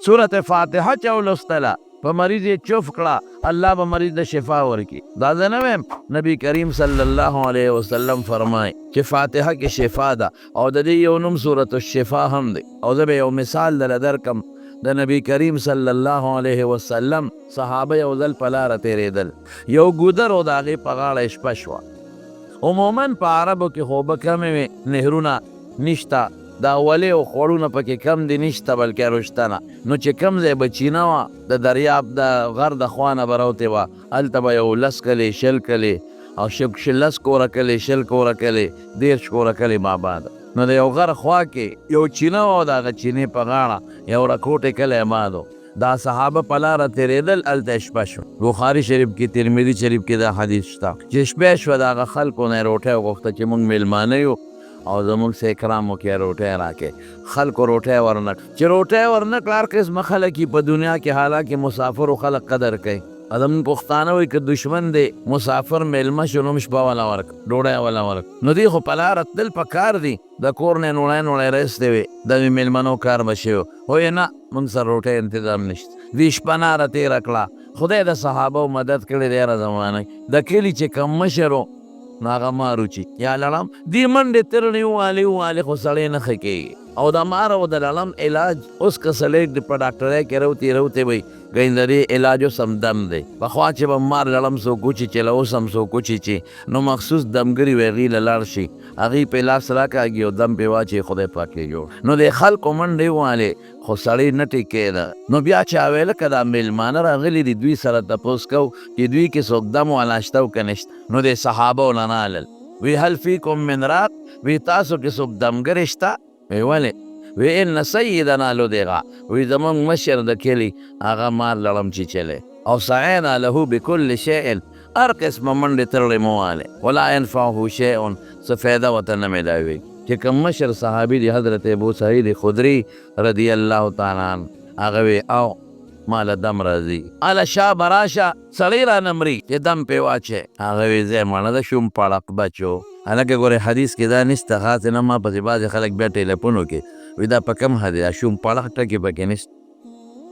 سورت فاتحه چا ولوستله په مریض یې چوف کړه الله به مریض د شفا ورکي. دا زه نه ویم، نبی کریم صلی الله علیه وسلم فرمای چې فاتحه کې شفا ده او د دې یو نوم سورت الشفا هم دی. او زه به یو مثال دله درکم. د نبی کریم صلی الله علیه وسلم صحابه یو ځل په لاره تېرېدل، یو ګودر و د هغې په غاړه شپه شوه. عموما په عربو کې خو به کمې وې، نهرونه نشته، دا ولې او خوړونه پکې کم دي نشته، بلکې رشته نه. نو چې کم ځای به چینه وه د دریاب د غر د خوا نه به راوتې وه، هلته به یو 10 کلې 20 کلې او 10 کوره کلې 20 کوره کلې 10 کوره کلې آباد. نو د یو غر خوا کې یو چینه وه او د هغه چینې په غاړه یو رکوټې کلی آباد و. دا صحابه په لاره تېرېدل، هلته شپه شوه. بخاري شریف کې ترمذي شریف کې دا حدیث شته چې شپه شوه، د هغه خلکو نه یې روټۍ وغوښته چې موږ میلمانه یو او زموږ سه اکرام وکړي، روټۍ راکړې. خلکو روټۍ ورنکړه. چې روټۍ ورنکړه، هر قسمه خلک په دنیا کې، حالانکه مسافرو خلک قدر کوي. ادم پښتانه وایي که دشمن دی مسافر میلمه شو نو شپه والا ورک ډوډۍ والا ورک. نو دوی خو په لاره تلل پکار دي، د کور نه نوړی نوړی رایستې وي، د میلمنو کار به شوی وایي نه موږ سره روټۍ انتظام نشته. دوی شپه ناره تېره کړه. خدای د صحابو مدد کړی دی. هره زمانه د کلي چې کم مشر و نو هغه مار وچي یا لړم دې منډې ترړې ووالې خو سړی نه ښه کېږي. او د مار او د لړم علاج اوس که سړی په ډاکټرۍ کې روتې وي ګینې د دې علاج اوس هم دم دی. پخوا چې به مار لړم څوک وچیچي له اوس هم څوک وچیچي، نو مخصوص دمګري وي هغې له لاړ شي، هغې پې لاس راکاږي او دم پې واچي، خدای پاک یې جوړ. نو د خلکو منډې ووالې خو سړی نه ټیکېده. نو بیا چا ویله که دا میلمانه راغلي دي دوی سره تپوس کوو چې دوی کې څوک دم والا شته او که نشته. نو د صحابو نه نالل وی هل فیکم من راق، وی تاسو کې څوک دمګرې شته؟ وی ولې؟ وی ان سیدنا لدغه، وی زمونږ مشر د کلي هغه مار لړم چیچلی او سعینا له بکل شیء، هر قسمه منډې ترړې مو والې ولا ینفعه شیء، څه فایده ورته نه میلاوي. چې کوم مشر صحابي دی حضرت ابو سعید خدري رضی الله تعالی عنه، هغه وی او ماله دم راځي، اله شا براشه سړی رانه مري چې دم پې واچې. هغه وی زه مړه د شوم پړق بچو. هلکه ګورې حدیث کې دا نشته، خاصې نه ما پسې بعضې خلک بیا ټیلیفون وکړي وی دا په کم حدیث شوم پړق ټکې پکې نشته.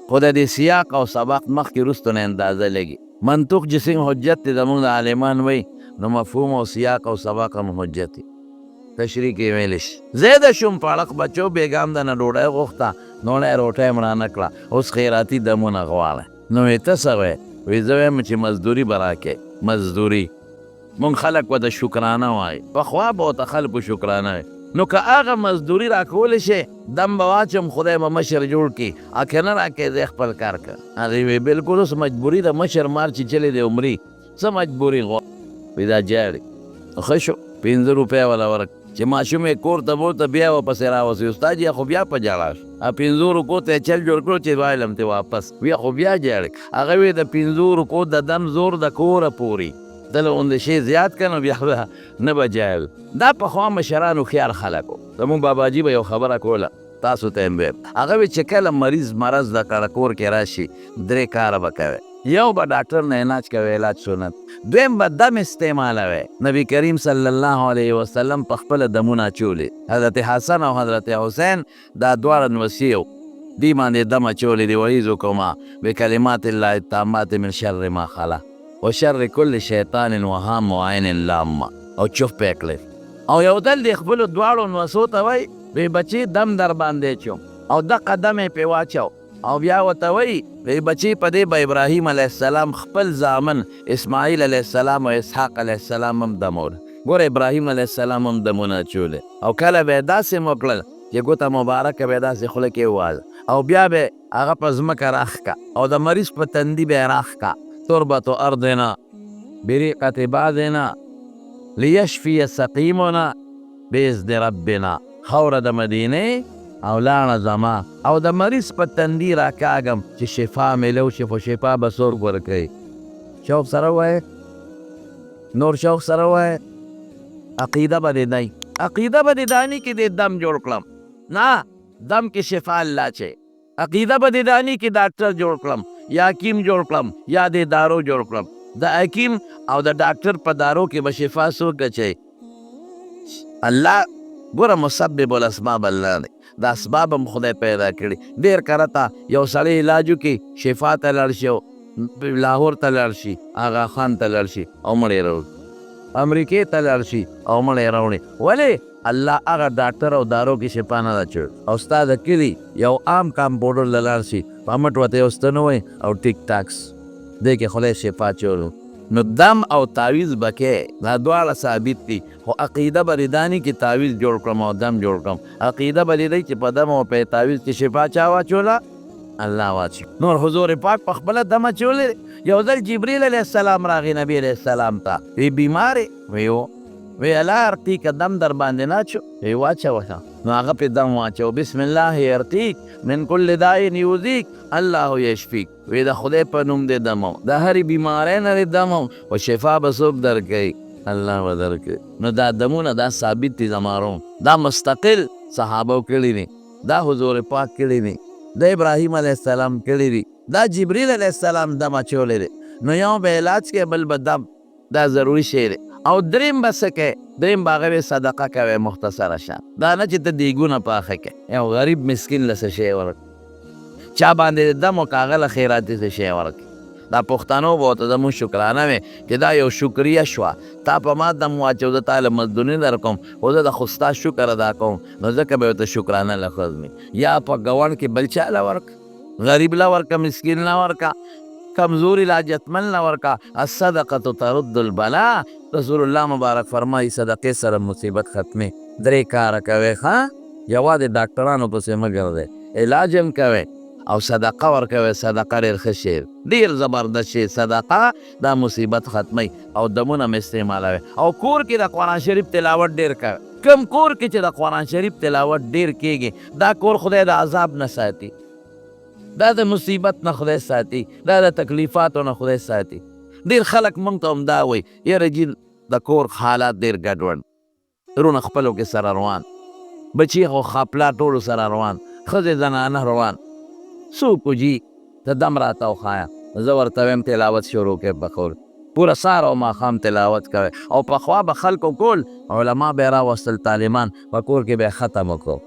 خو د دې سیاق او سبق مخکې وروستو نه اندازه لګي. منطق چې څنګه حجت دی زموږ د عالمان وی، نو مفهوم او سیاق او سبق هم حجت دی. تشریح کې ویلی شي زه د شوم پړق بچو بېګام د نه ډوډۍ غوښته نوړی روټۍ مړه نه کړه، اوس خیراتي دمونه غواړه. نو وی ته څه وی؟ وی زه وایم چې مزدوري به راکې. مزدوري مونږ خلک ورته شکرانه وایي، پخوا به ورته خلکو شکرانه وایي. نو که هغه مزدوري راکولی شي دم به واچم، خدای به مشر جوړ کړي، او که نه راکړې زه خپل کار کړه. هغې وی بلکل اوس مجبوري ده، مشر مار چیچلی دی عمري، څه مجبوري غواړي؟ وی دا جاړي. ښه شو 15 روپۍ والا ورک چې ماشوم یې کور ته بوته بیا ورپسې راوسي، استاد یې خو بیا په ژړا شو. 15 روپو ته یې چل جوړ کړو چې وایلم ته واپس، بیا خو بیا جاړي. هغه وی د 15 روپو د دم زور د کوره پورې دله غوندې شی زیات که نو بیا نه به جایل. دا پخوا مشرانو خیال خلکو. زمونږ باباجي به یو خبره کوله، تاسو ته هم ویم، هغه وی چې کله مریض مرض د کړه کور کې راشي 3 کاره به کوي. یو به ډاکټر نه علاج کوي، علاج سنت. دویم به دم استعمالوي. نبی کریم صلی الله علیه وسلم په خپله دمونه اچولي. حضرت حسن او حضرت حسین دا دواړه نوسي وو، دی باندې دم اچولی دی. وعیذکما بکلمات الله التامات من شر ما خلا و شر کل شیطان وهام و عین لامه، او چوف پې کړی. او یو دل د خپلو دواړو نوسو ته وایي وی بچي دم در باندې چوم، او دقه دم یې پې واچو. او بیا ورته وایي وی بچي په دې به ابراهیم علیه السلام خپل زامن اسماعیل علیه السلام او اسحاق علیه السلام هم دمول. ګوره ابراهیم علیه السلام هم دمونه اچولې. او کله به یې داسې وکړل چې ګوته مبارکه به یې داسې خوله کې ووازه، او بیا به هغه په ځمکه راښکه او د مریض په تندي به یې راښکه. تربة ارضنا بريقة بعضنا ليشفي سقيمنا بإذن ربنا، خوره د مدینې او لاړه زما او د مریض په تندي راکاږم چې شفا میلو شي، خو شفا به څوک ورکوي؟ شوق سره وایه، نور شوق سره وایه. عقیده به دې دی، عقیده به دې دانی کې دې دم جوړ کړم، نه دم کې شفا الله چې عقیده به دې دانی کې ډاکټر جوړ کړم یا حکیم جوړ کړم یا دې دارو جوړ کړم. د حکیم او د ډاکټر په دارو کې به شفا څوک اچوي؟ الله. ګوره مسبب الاسباب الله دی. دا اسباب هم خدای پیدا کړي. ډېر کرته یو سړی علاج وکړي، شفا ته لاړ شي، لاهور ته لاړ شي، آغا خان ته لاړ شي او مړ یې راوړي، امریکې ته لاړ شي او مړ یې راوړي. ولې؟ الله هغه ډاکټر او دارو کې شفا نه ده چړ. او ستا د کلي یو عام کامپاوډر له لاړ شي، په مټ ورته یو ستن ووایي او ټیک ټاکس دی کې خدای شفا چولو. نو دم او تعویز به کې، دا دواړه ثابت دي. خو عقیده به دې دا نه کې تعویز جوړ کړم او دم جوړ کړم. عقیده به دې دی چې په دم او په تعویز کې شفا چا واچوله؟ الله واچي. نور حضور پاک په خپله دم اچولې. یو ځل جبریل علیه السلام راغی نبی علیه السلام ته، وی بیمارې؟ وی الله ارتیک دم در باندې نه اچو؟ وی واچوه. نو هغه پې دم واچو، بسم الله یرتیک من کل داء یؤذیک الله یشفیک. وی د خدای په نوم دې دمو، د هرې بیمارۍ نه دې دمو او شفا به څوک درکوي؟ الله به درکوي. نو دا دمونه دا ثابت دي زمارو، دا مستقل صحابو کړي دي، دا حضور پاک کړي دي، د ابراهیم علیه السلام کړي دي، دا جبریل علیه السلام دم اچولی دی. نو یو به علاج کې، بل به دم، دا ضروري شی دی. او دریم به څه کوې؟ دریم به هغه صدقه کوې مختصره شان. دا نه چې ته دیګونه پاخه کوې، یو غریب مسکین له څه شی ورکړه، چا باندې دم وکړه هغه له خیراتي څه شی ورکړه. دا پښتنو به ورته زمونږ شکرانه وې چې دا یو شکریه شوه، تا په ما دم واچو، زه تا له مزدوري در کوم، خو زه د خو ستا شکر ادا کوم، نو ځکه به ورته شکرانه لفظ مې. یا په ګاونډ کې بل چا له ورکړه، غریب له ورکړه، مسکین له ورکړه، کمزوری لاجتمن له ورکړه. الصدقه ترد البلا. رسول الله مبارک فرمایي صدقې سره مصیبت ختمې. 3 کاره کوئ ښه، یوازې ډاکټرانو پسې مه ګرځئ، علاج هم کوئ او صدقه ورکوئ. صدقه ډېر ښه شی، ډېر زبردست شی. صدقه دا مصیبت ختموي او دمونه م استعمالوئ. او کور کې د قرآن شریف تلاوت ډېر کوئ. کم کور کې چې د قرآن شریف تلاوت ډېر کېږي، دا کور خدای د عذاب نه ساتي، دا د مصیبت نه خدای ساتي، دا د تکلیفاتو نه خدای ساتي. ډېر خلک موږ ته هم دا وایي یاره جي د کور حالات ډېر ګډوډ، رونه خپلو کې سره روان، بچي خو خاپلا ټولو سره روان، ښځې زنانه روان. څوک جي ته دم راته وښایه، زه ورته ویم تلاوت شروع کړئ په کور، پوره سهار او ماښام تلاوت کوئ. او پخوا به خلکو کول، علما به یې راوستل، طالبان په کور کې به یې ختم وکړو.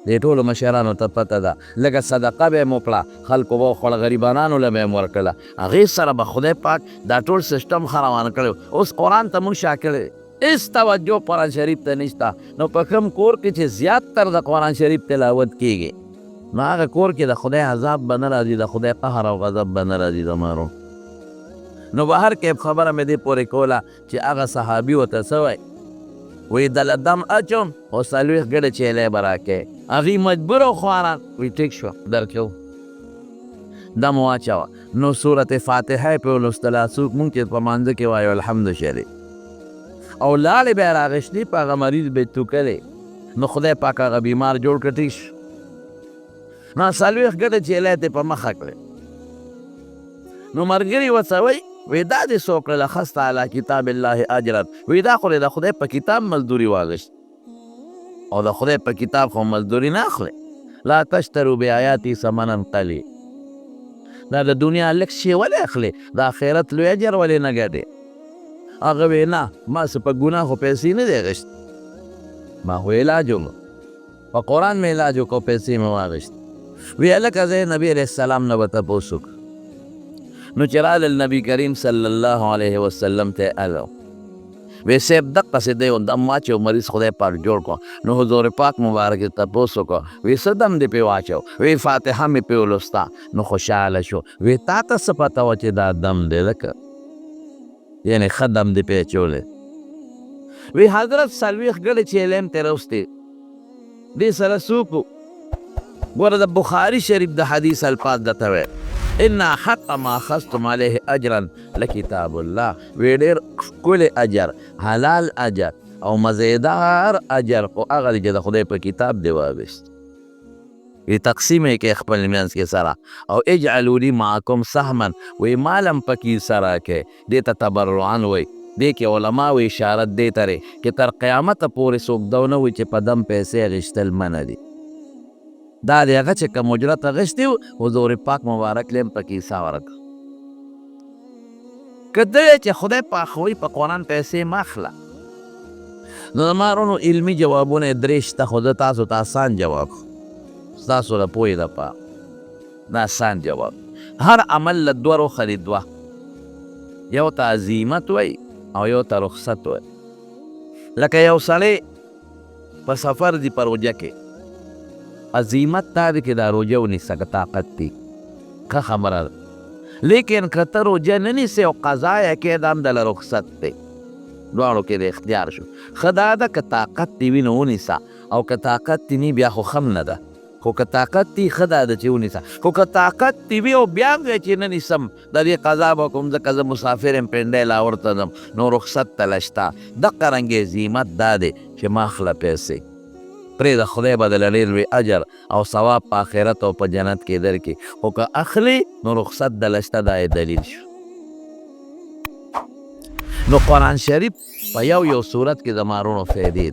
دې ټولو مشرانو ته پته ده. لږه صدقه به یې م وکړه، خلکو به وخوړه، غریبانانو له به یې م ورکړله. هغې سره به خدای پاک دا ټول سیسټم ښه روان کړی. اوس قرآن ته مونږ شا کړی، هېڅ توجه قرآن شریف ته نشته. نو په کوم کور کې چې زیات تر د قرآن شریف تلاوت کېږي، نو هغه کور کې د خدای عذاب به نه راځي، د خدای قهر او غضب به نه راځي زمارو. نو بهر کې خبره مې دې پورې کوله چې هغه صحابي ورته څه وایي، وی دله دم اچوم او 40 ګډه چیلی به راکوې. هغې مجبور او خواران وی ټیک شوه درکوو، دم واچوه. نو صورت فاتحه یې پرې ولوستله. څوک مونږ چې په مانځه کې وایو الحمد شریف، او لاړې به یې راغشتې، په هغه مریض به یې توکلې. نو خدای پاک هغه بیمار جوړ کړه، ټیک شو. نو 40 ګډه چیلی ته په مخه کړې. نو ملګري ورته وایي وی دا دې څه وکړله، خسته علی کتاب الله اجرا. وی دا خو د خدای په کتاب مزدوري واغشت، او د خدای په کتاب خو مزدوري نه اخلي. لا تشترو بآیاتي ثمنا قلیل. دا د دنیا لږ شی ولې اخلي، د آخرت لوی اجر ولې نه ګټې؟ هغه وی نه، ما څه په ګناه خو پیسې نه دی اخیست، ما خو علاج وم، په قرآن مې علاج وکړو، پیسې مې واغشت. وی هلکه زه نبي علیه السلام نه به تپوس وکړه. نو چې راغلل نبي کریم صلی الله علیه وسلم ته الو، وی صاحب دقسې دی دم واچو، مریض خدای پاک جوړ کړو. نو حضور پاک مبارک یې تپوس وکړو، وی څه دم دې پې واچو؟ وی فاتحه مې پې ولوسته. نو خوشحاله شو. وی تا ته څه پته وه چې دا دم دی لکه یعنې ښه دم دې پې اچولی؟ وی حضرت 40 ګډې چیلې م ترې راوستې، دې سره څوک و؟ ګوره د بخاري شریف د حدیث الفاظ درته وی، ان حق ما اخذتم علیه اجرا لکتاب الله. وی ډېر ښکلی اجر، حلال اجر او مزیدار اجر خو هغه دی چې د خدای په کتاب دی واغېست. وی تقسیم یې کې خپل منځ کې سره، او اجعلوا لي معکم سهما. وی مالم پکې سره کې، دې ته تبرعن وی. دې کې علما وی اشارت دې ته دی چې تر قیامته پورې څوک دا ونه وي چې په دم پیسې اخیستل منع دي. دا د هغه چې کوم اجرت اخیستی و، حضور پاک مبارک لیم پکې حصه ورکړه. که دی چې خدای پاک وایي په قرآن پیسې مه اخله. نو زما ورونو علمي جوابونه یې 3 شته، خو زه تاسو ته آسان جواب ستاسو د پوهې دپاره دا آسان جواب. هر عمل له دوه رخه دي، دوه، یو ته عزیمت وی او یو ته رخصت وی. لکه یو سړی په سفر دی په روژه کې، عزیمت دا دی چې دا روژه ونیسه که طاقت دی، ښه خبره ده. لیکن که ته روژه نه نیسې او قضا یې کې، دا هم دله رخصت دی، دواړو کې د اختیار شو. ښه دا ده که طاقت دې وي نو ونیسه، او که طاقت دې نه بیا خو خم نه ده، خو که طاقت دې ښه دا ده چې ونیسه. خو که طاقت دې وي او بیا هم وایې چې نه نیسم، د دې قضا به کوم ځکه زه مسافر یم پنډی لاهور ته ځم، نو رخصت ته لشته. دقه رنګې عزیمت دا دی چې ما اخله پیسې پرېږده، خدای به دله ډېر لوی اجر او ثواب په آخرت او په جنت کې درکړي. خو که اخلي نو رخصت دله شته، دا یې دلیل شو. نو قرآن شریف په یو صورت کې د مارونو فایدې